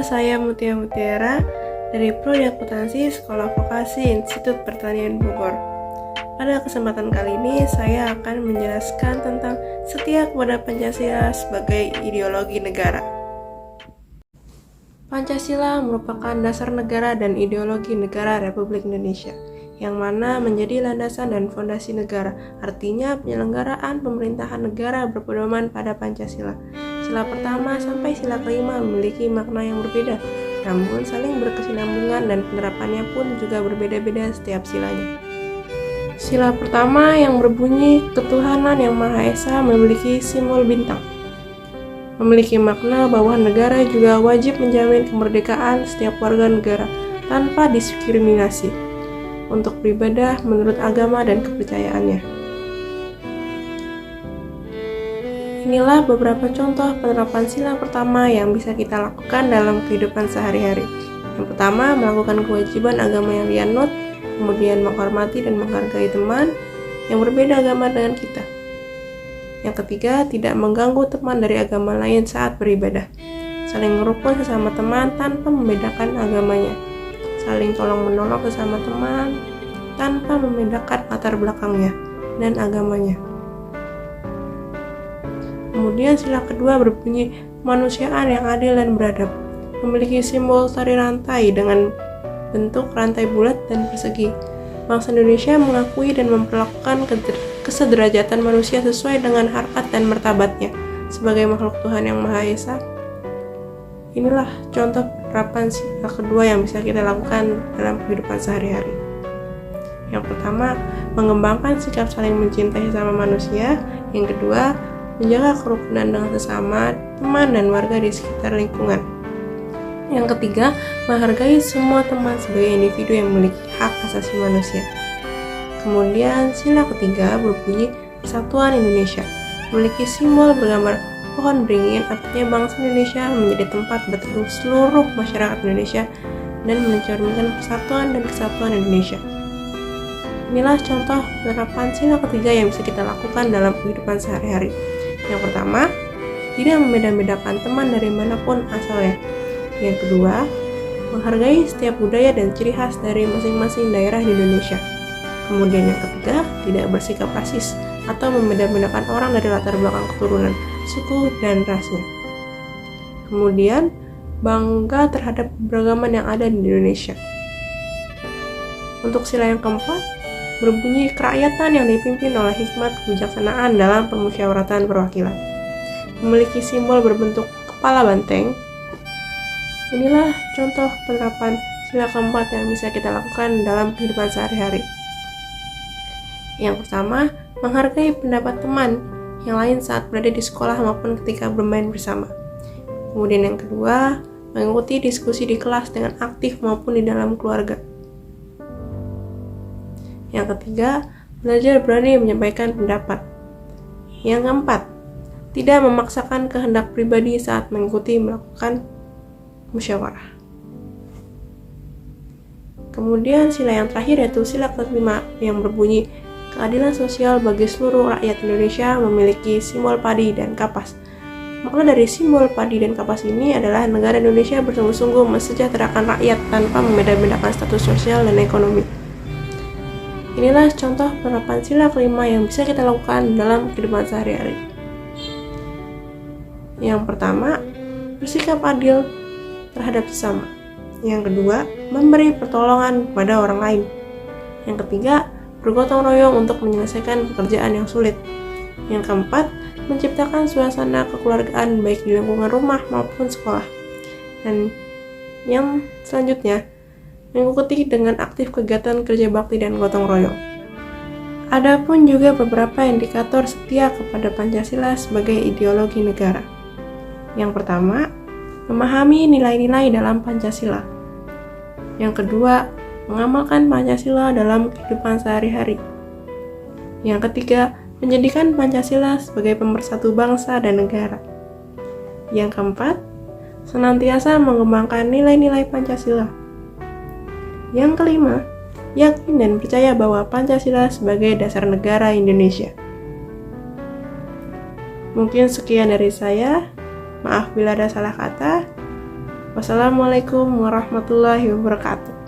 saya Mutia Mutiara dari Prodi Akuntansi Sekolah Vokasi Institut Pertanian Bogor. Pada kesempatan kali ini, saya akan menjelaskan tentang setia kepada Pancasila sebagai ideologi negara. Pancasila merupakan dasar negara dan ideologi negara Republik Indonesia, yang mana menjadi landasan dan fondasi negara. Artinya, penyelenggaraan pemerintahan negara berpedoman pada Pancasila. Sila pertama sampai sila kelima memiliki makna yang berbeda, namun saling berkesinambungan dan penerapannya pun juga berbeda-beda setiap silanya. Sila pertama yang berbunyi ketuhanan yang Maha Esa memiliki simbol bintang. Memiliki makna bahwa negara juga wajib menjamin kemerdekaan setiap warga negara tanpa diskriminasi untuk beribadah menurut agama dan kepercayaannya. Inilah beberapa contoh penerapan sila pertama yang bisa kita lakukan dalam kehidupan sehari-hari. Yang pertama, melakukan kewajiban agama yang dianut, kemudian menghormati dan menghargai teman yang berbeda agama dengan kita. Yang ketiga, tidak mengganggu teman dari agama lain saat beribadah. Saling merukun sesama teman tanpa membedakan agamanya. Saling tolong-menolong sesama teman tanpa membedakan latar belakangnya dan agamanya. Kemudian sila kedua berbunyi kemanusiaan yang adil dan beradab. Memiliki simbol tali rantai dengan bentuk rantai bulat dan persegi. Bangsa Indonesia mengakui dan memperlakukan kesederajatan manusia sesuai dengan harkat dan martabatnya sebagai makhluk Tuhan yang Maha Esa. Inilah contoh penerapan sila kedua yang bisa kita lakukan dalam kehidupan sehari-hari. Yang pertama, mengembangkan sikap saling mencintai sesama manusia. Yang kedua, menjaga kerukunan dengan sesama, teman, dan warga di sekitar lingkungan. Yang ketiga, menghargai semua teman sebagai individu yang memiliki hak asasi manusia. Kemudian, sila ketiga berbunyi Persatuan Indonesia. Memiliki simbol bergambar pohon beringin, artinya bangsa Indonesia menjadi tempat berteduh seluruh masyarakat Indonesia dan mencerminkan persatuan dan kesatuan Indonesia. Inilah contoh penerapan sila ketiga yang bisa kita lakukan dalam kehidupan sehari-hari. Yang pertama, tidak membeda-bedakan teman dari manapun asalnya. Yang kedua, menghargai setiap budaya dan ciri khas dari masing-masing daerah di Indonesia. Kemudian yang ketiga, tidak bersikap rasis atau membeda-bedakan orang dari latar belakang keturunan, suku, dan rasnya. Kemudian, bangga terhadap keberagaman yang ada di Indonesia. Untuk sila yang keempat, berbunyi kerakyatan yang dipimpin oleh hikmat kebijaksanaan dalam permusyawaratan perwakilan. Memiliki simbol berbentuk kepala banteng. Inilah contoh penerapan sila keempat yang bisa kita lakukan dalam kehidupan sehari-hari. Yang pertama, menghargai pendapat teman yang lain saat berada di sekolah maupun ketika bermain bersama. Kemudian yang kedua, mengikuti diskusi di kelas dengan aktif maupun di dalam keluarga. Yang ketiga, belajar berani menyampaikan pendapat. Yang keempat, tidak memaksakan kehendak pribadi saat melakukan musyawarah. Kemudian sila yang terakhir yaitu sila kelima yang berbunyi keadilan sosial bagi seluruh rakyat Indonesia, memiliki simbol padi dan kapas. Makna dari simbol padi dan kapas ini adalah negara Indonesia bersungguh-sungguh mensejahterakan rakyat tanpa membeda-bedakan status sosial dan ekonomi. Inilah contoh penerapan sila kelima yang bisa kita lakukan dalam kehidupan sehari-hari. Yang pertama, bersikap adil terhadap sesama. Yang kedua, memberi pertolongan kepada orang lain. Yang ketiga, bergotong royong untuk menyelesaikan pekerjaan yang sulit. Yang keempat, menciptakan suasana kekeluargaan baik di lingkungan rumah maupun sekolah. Dan yang selanjutnya, mengikuti dengan aktif kegiatan kerja bakti dan gotong royong. Adapun juga beberapa indikator setia kepada Pancasila sebagai ideologi negara. Yang pertama, memahami nilai-nilai dalam Pancasila. Yang kedua, mengamalkan Pancasila dalam kehidupan sehari-hari. Yang ketiga, menjadikan Pancasila sebagai pemersatu bangsa dan negara. Yang keempat, senantiasa mengembangkan nilai-nilai Pancasila. Yang kelima, yakin dan percaya bahwa Pancasila sebagai dasar negara Indonesia. Mungkin sekian dari saya. Maaf bila ada salah kata. Wassalamualaikum warahmatullahi wabarakatuh.